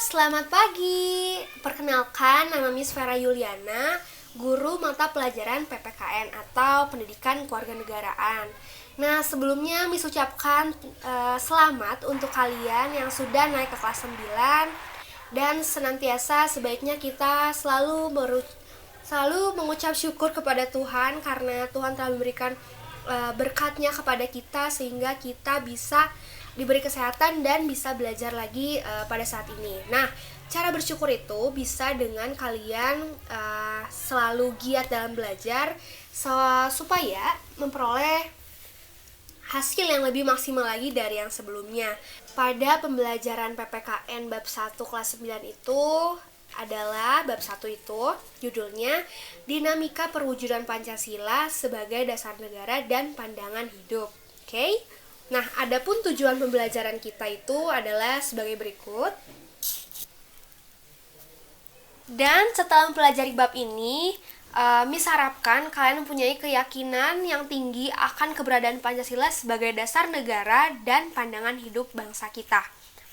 Selamat pagi. Perkenalkan, nama Miss Vera Yuliana, guru mata pelajaran PPKN atau Pendidikan Kewarganegaraan. Nah, sebelumnya Miss ucapkan selamat untuk kalian yang sudah naik ke kelas 9 dan senantiasa sebaiknya kita selalu mengucap syukur kepada Tuhan karena Tuhan telah memberikan berkatnya kepada kita sehingga kita bisa diberi kesehatan dan bisa belajar lagi pada saat ini. Nah, cara bersyukur itu bisa dengan kalian selalu giat dalam belajar supaya memperoleh hasil yang lebih maksimal lagi dari yang sebelumnya. Pada pembelajaran PPKN bab 1 kelas 9 itu adalah bab 1 itu judulnya Dinamika Perwujudan Pancasila sebagai Dasar Negara dan Pandangan Hidup. Oke? Nah, adapun tujuan pembelajaran kita itu adalah sebagai berikut. Dan setelah mempelajari bab ini, Miss harapkan kalian mempunyai keyakinan yang tinggi akan keberadaan Pancasila sebagai dasar negara dan pandangan hidup bangsa kita.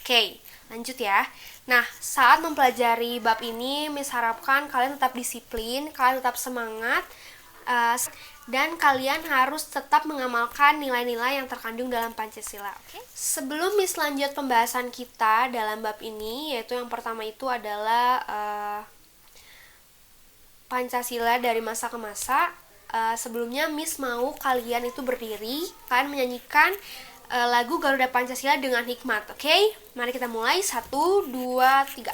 Oke, lanjut ya. Nah, saat mempelajari bab ini, Miss harapkan kalian tetap disiplin, kalian tetap semangat, dan kalian harus tetap mengamalkan nilai-nilai yang terkandung dalam Pancasila. Sebelum Miss lanjut pembahasan kita dalam bab ini, yaitu yang pertama itu adalah Pancasila dari masa ke masa. Sebelumnya Miss mau kalian itu berdiri, kalian menyanyikan lagu Garuda Pancasila dengan hikmat. Oke? Mari kita mulai. 1, 2, 3.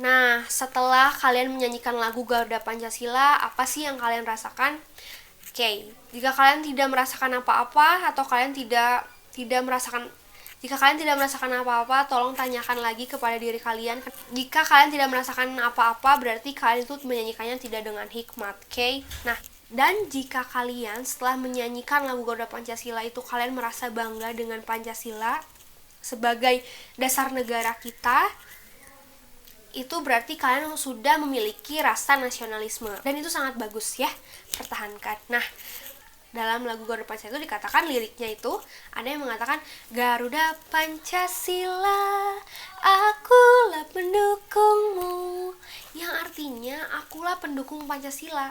Nah, setelah kalian menyanyikan lagu Garuda Pancasila, apa sih yang kalian rasakan? Oke, jika kalian tidak merasakan apa-apa atau kalian tidak merasakan jika kalian tidak merasakan apa-apa, tolong tanyakan lagi kepada diri kalian. Jika kalian tidak merasakan apa-apa, berarti kalian itu menyanyikannya tidak dengan hikmat. Oke? Nah, dan jika kalian setelah menyanyikan lagu Garuda Pancasila itu kalian merasa bangga dengan Pancasila sebagai dasar negara kita, itu berarti kalian sudah memiliki rasa nasionalisme dan itu sangat bagus ya, pertahankan. Nah, dalam lagu Garuda Pancasila itu dikatakan liriknya itu ada yang mengatakan Garuda Pancasila, akulah pendukungmu, yang artinya akulah pendukung Pancasila.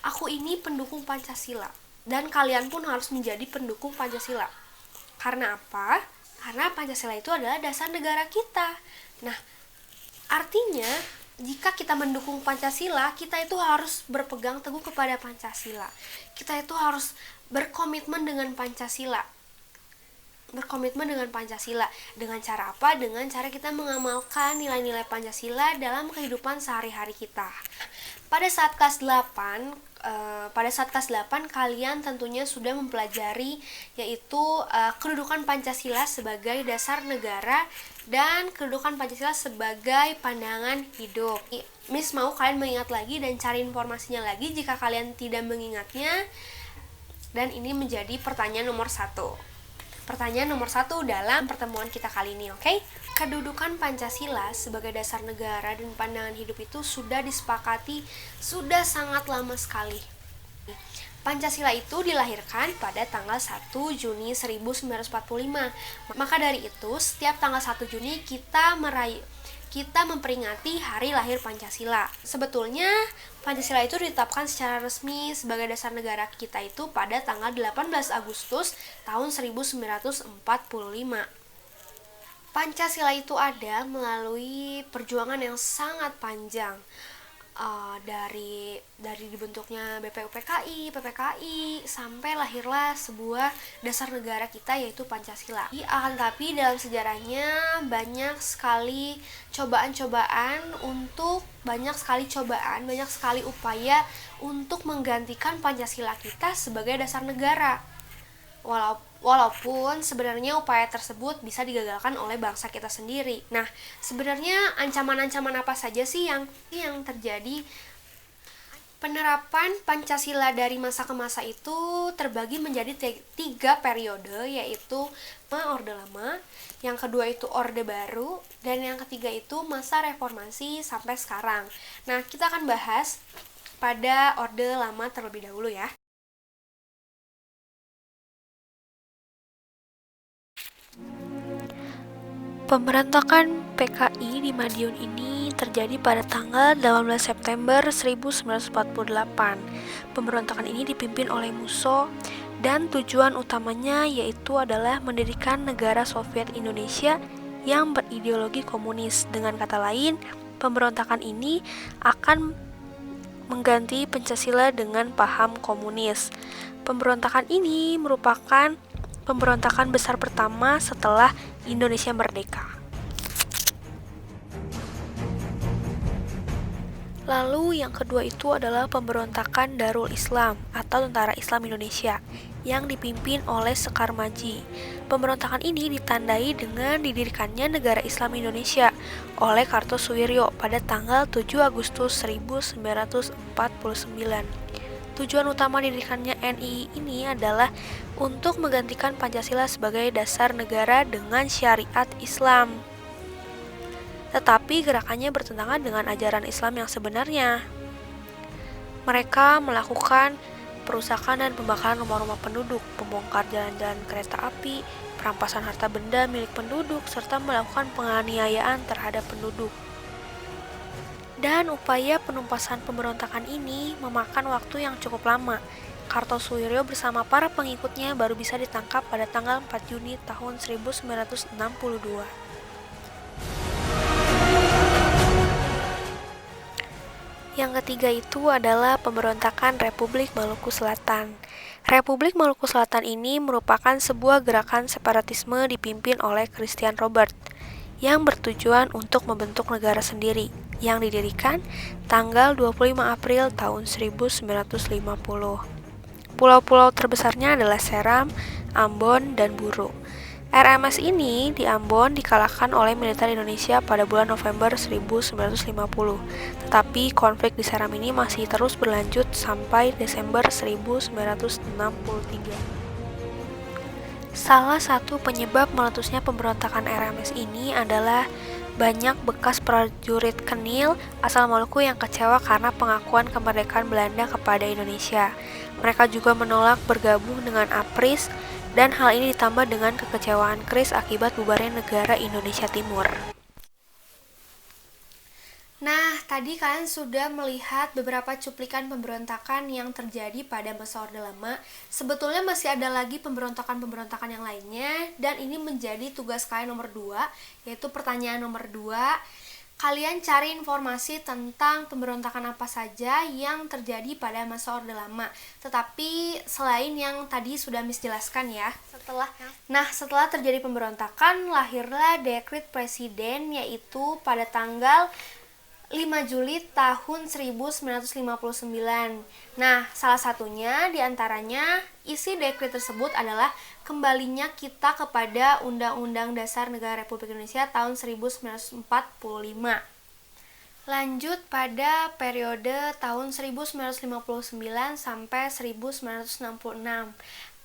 Aku ini pendukung Pancasila dan kalian pun harus menjadi pendukung Pancasila. Karena apa? Karena Pancasila itu adalah dasar negara kita. Nah, artinya, jika kita mendukung Pancasila, kita itu harus berpegang teguh kepada Pancasila. Kita itu harus berkomitmen dengan Pancasila. Dengan cara apa? Dengan cara kita mengamalkan nilai-nilai Pancasila dalam kehidupan sehari-hari kita. Pada saat kelas 8 kalian tentunya sudah mempelajari yaitu kedudukan Pancasila sebagai dasar negara dan kedudukan Pancasila sebagai pandangan hidup. Miss mau kalian mengingat lagi dan cari informasinya lagi jika kalian tidak mengingatnya, dan ini menjadi pertanyaan nomor 1. pertanyaan nomor 1 dalam pertemuan kita kali ini, oke? Kedudukan Pancasila sebagai dasar negara dan pandangan hidup itu sudah disepakati sudah sangat lama sekali. Pancasila itu dilahirkan pada tanggal 1 Juni 1945. Maka dari itu, setiap tanggal 1 Juni kita memperingati hari lahir Pancasila. Sebetulnya, Pancasila itu ditetapkan secara resmi sebagai dasar negara kita itu pada tanggal 18 Agustus tahun 1945. Pancasila itu ada melalui perjuangan yang sangat panjang, dari dibentuknya BPUPKI, PPKI, sampai lahirlah sebuah dasar negara kita yaitu Pancasila. Akan tapi dalam sejarahnya banyak sekali banyak sekali upaya untuk menggantikan Pancasila kita sebagai dasar negara. Walaupun sebenarnya upaya tersebut bisa digagalkan oleh bangsa kita sendiri. Nah, sebenarnya ancaman-ancaman apa saja sih yang terjadi? Penerapan Pancasila dari masa ke masa itu terbagi menjadi 3 periode, yaitu Orde Lama, yang kedua itu Orde Baru, dan yang ketiga itu masa reformasi sampai sekarang. Nah, kita akan bahas pada Orde Lama terlebih dahulu ya. Pemberontakan PKI di Madiun ini terjadi pada tanggal 18 September 1948. Pemberontakan ini dipimpin oleh Musso dan tujuan utamanya yaitu adalah mendirikan negara Soviet Indonesia yang berideologi komunis. Dengan kata lain, pemberontakan ini akan mengganti Pancasila dengan paham komunis. Pemberontakan ini merupakan pemberontakan besar pertama setelah Indonesia merdeka. Lalu yang kedua itu adalah pemberontakan Darul Islam atau Tentara Islam Indonesia yang dipimpin oleh Sekar Maji. Pemberontakan ini ditandai dengan didirikannya Negara Islam Indonesia oleh Kartosuwiryo pada tanggal 7 Agustus 1949. Tujuan utama didirikannya NII ini adalah untuk menggantikan Pancasila sebagai dasar negara dengan syariat Islam. Tetapi gerakannya bertentangan dengan ajaran Islam yang sebenarnya. Mereka melakukan perusakan dan pembakaran rumah-rumah penduduk, membongkar jalan-jalan kereta api, perampasan harta benda milik penduduk, serta melakukan penganiayaan terhadap penduduk. Dan upaya penumpasan pemberontakan ini memakan waktu yang cukup lama. Kartosuwiryo bersama para pengikutnya baru bisa ditangkap pada tanggal 4 Juni tahun 1962. Yang ketiga itu adalah pemberontakan Republik Maluku Selatan. Republik Maluku Selatan ini merupakan sebuah gerakan separatisme dipimpin oleh Christian Robert yang bertujuan untuk membentuk negara sendiri yang didirikan tanggal 25 April tahun 1950. Pulau-pulau terbesarnya adalah Seram, Ambon, dan Buru. RMS ini di Ambon dikalahkan oleh militer Indonesia pada bulan November 1950. Tetapi konflik di Seram ini masih terus berlanjut sampai Desember 1963. Salah satu penyebab meletusnya pemberontakan RMS ini adalah banyak bekas prajurit Kenil asal Maluku yang kecewa karena pengakuan kemerdekaan Belanda kepada Indonesia. Mereka juga menolak bergabung dengan APRIS dan hal ini ditambah dengan kekecewaan keris akibat bubarnya negara Indonesia Timur. Nah, tadi kalian sudah melihat beberapa cuplikan pemberontakan yang terjadi pada masa Orde Lama. Sebetulnya masih ada lagi pemberontakan-pemberontakan yang lainnya, dan ini menjadi tugas kalian nomor 2, yaitu pertanyaan nomor 2. Kalian cari informasi tentang pemberontakan apa saja yang terjadi pada masa Orde Lama. Tetapi selain yang tadi sudah Miss jelaskan ya. Setelah terjadi pemberontakan, lahirlah dekret presiden yaitu pada tanggal 5 Juli tahun 1959. Nah, salah satunya diantaranya isi dekret tersebut adalah kembalinya kita kepada Undang-Undang Dasar Negara Republik Indonesia tahun 1945. Lanjut pada periode tahun 1959 sampai 1966.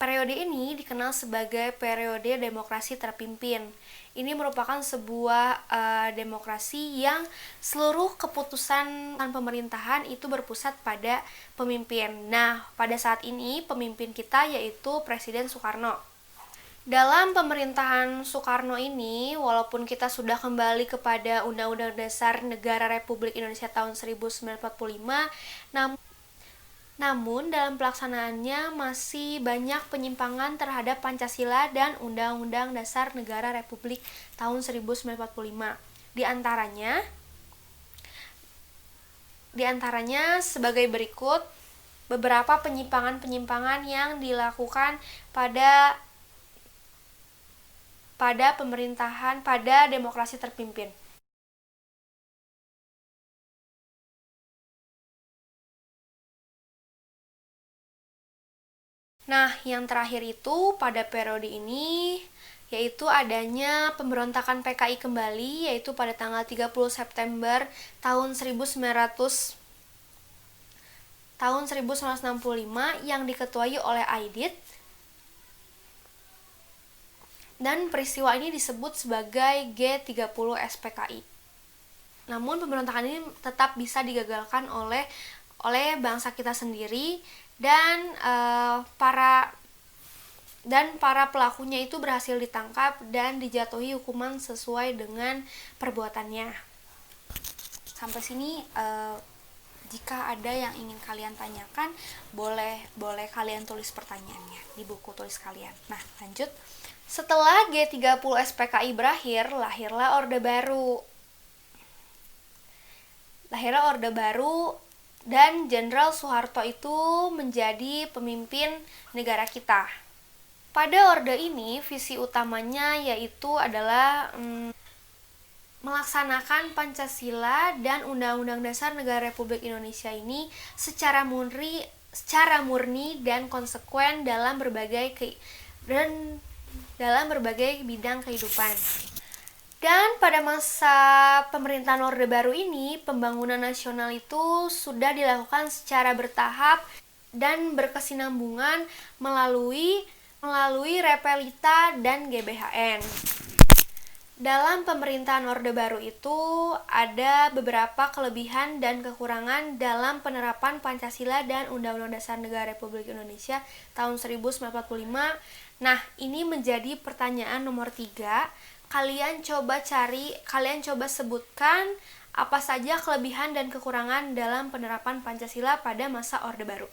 Periode ini dikenal sebagai periode demokrasi terpimpin. Ini merupakan sebuah demokrasi yang seluruh keputusan pemerintahan itu berpusat pada pemimpin. Nah, pada saat ini pemimpin kita yaitu Presiden Soekarno. Dalam pemerintahan Soekarno ini, walaupun kita sudah kembali kepada Undang-Undang Dasar Negara Republik Indonesia tahun 1945, namun dalam pelaksanaannya masih banyak penyimpangan terhadap Pancasila dan Undang-Undang Dasar Negara Republik tahun 1945. Di antaranya sebagai berikut beberapa penyimpangan-penyimpangan yang dilakukan pada pemerintahan pada demokrasi terpimpin. Nah, yang terakhir itu pada periode ini yaitu adanya pemberontakan PKI kembali, yaitu pada tanggal 30 September tahun 1965 yang diketuai oleh Aidit. Dan peristiwa ini disebut sebagai G30 SPKI. Namun pemberontakan ini tetap bisa digagalkan oleh bangsa kita sendiri, dan para pelakunya itu berhasil ditangkap dan dijatuhi hukuman sesuai dengan perbuatannya. Sampai sini jika ada yang ingin kalian tanyakan, boleh kalian tulis pertanyaannya di buku tulis kalian. Nah, lanjut. Setelah G30 SPKI berakhir, lahirlah Orde Baru. Dan Jenderal Soeharto itu menjadi pemimpin negara kita. Pada orde ini, visi utamanya yaitu adalah melaksanakan Pancasila dan Undang-Undang Dasar Negara Republik Indonesia ini secara murni dan konsekuen dalam berbagai bidang kehidupan. Dan pada masa pemerintahan Orde Baru ini, pembangunan nasional itu sudah dilakukan secara bertahap dan berkesinambungan melalui Repelita dan GBHN. Dalam pemerintahan Orde Baru itu ada beberapa kelebihan dan kekurangan dalam penerapan Pancasila dan Undang-Undang Dasar Negara Republik Indonesia tahun 1945. Nah, ini menjadi pertanyaan nomor 3. Kalian coba sebutkan apa saja kelebihan dan kekurangan dalam penerapan Pancasila pada masa Orde Baru.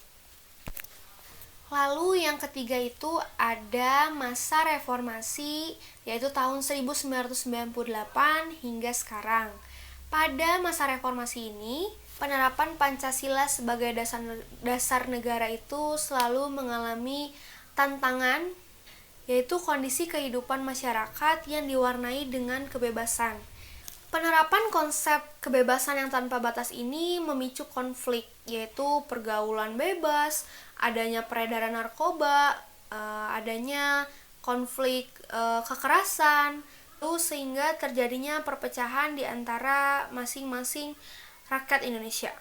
Lalu yang ketiga itu ada masa reformasi, yaitu tahun 1998 hingga sekarang. Pada masa reformasi ini, penerapan Pancasila sebagai dasar negara itu selalu mengalami tantangan, yaitu kondisi kehidupan masyarakat yang diwarnai dengan kebebasan. Penerapan konsep kebebasan yang tanpa batas ini memicu konflik, yaitu pergaulan bebas, adanya peredaran narkoba, adanya konflik kekerasan, sehingga terjadinya perpecahan di antara masing-masing rakyat Indonesia.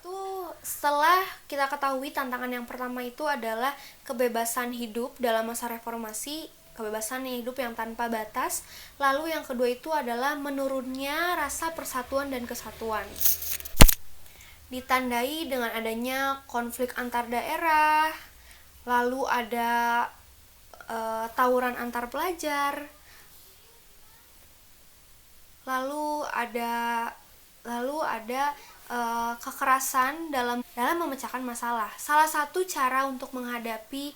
Setelah kita ketahui tantangan yang pertama itu adalah kebebasan hidup dalam masa reformasi, kebebasan hidup yang tanpa batas. Lalu yang kedua itu adalah menurunnya rasa persatuan dan kesatuan, ditandai dengan adanya konflik antar daerah, lalu ada tawuran antar pelajar, lalu ada kekerasan dalam memecahkan masalah. Salah satu cara untuk menghadapi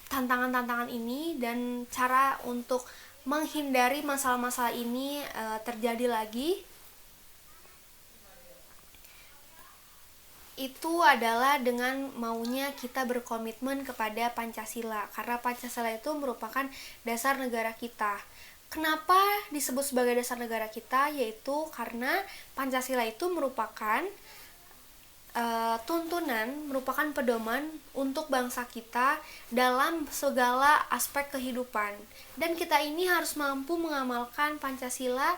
tantangan-tantangan ini dan cara untuk menghindari masalah-masalah ini terjadi lagi itu adalah dengan maunya kita berkomitmen kepada Pancasila, karena Pancasila itu merupakan dasar negara kita. Kenapa disebut sebagai dasar negara kita? Yaitu karena Pancasila itu merupakan tuntunan, merupakan pedoman untuk bangsa kita dalam segala aspek kehidupan. Dan kita ini harus mampu mengamalkan Pancasila,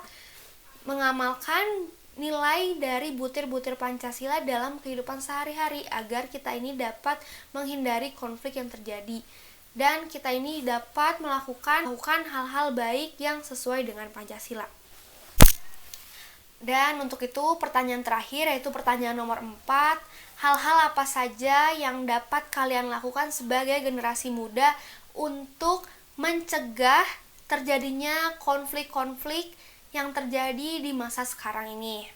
mengamalkan nilai dari butir-butir Pancasila dalam kehidupan sehari-hari agar kita ini dapat menghindari konflik yang terjadi dan kita ini dapat melakukan hal-hal baik yang sesuai dengan Pancasila. Dan untuk itu pertanyaan terakhir yaitu pertanyaan nomor 4, hal-hal apa saja yang dapat kalian lakukan sebagai generasi muda untuk mencegah terjadinya konflik-konflik yang terjadi di masa sekarang ini.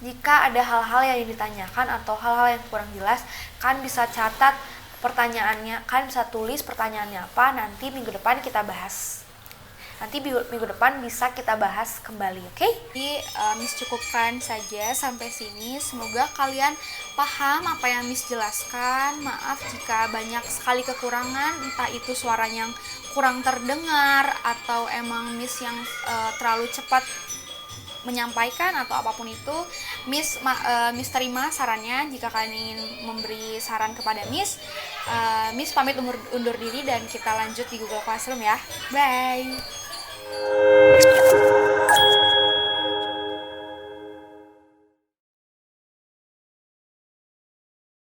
Jika ada hal-hal yang ditanyakan atau hal-hal yang kurang jelas, kalian bisa catat pertanyaannya, kalian bisa tulis pertanyaannya apa, nanti minggu depan kita bahas. Nanti minggu depan bisa kita bahas kembali, oke? Jadi Miss cukupkan saja sampai sini. Semoga kalian paham apa yang Miss jelaskan. Maaf jika banyak sekali kekurangan, entah itu suaranya yang kurang terdengar atau emang Miss yang terlalu cepat menyampaikan atau apapun itu. Miss terima sarannya. Jika kalian ingin memberi saran kepada Miss, Miss pamit undur diri dan kita lanjut di Google Classroom ya. Bye.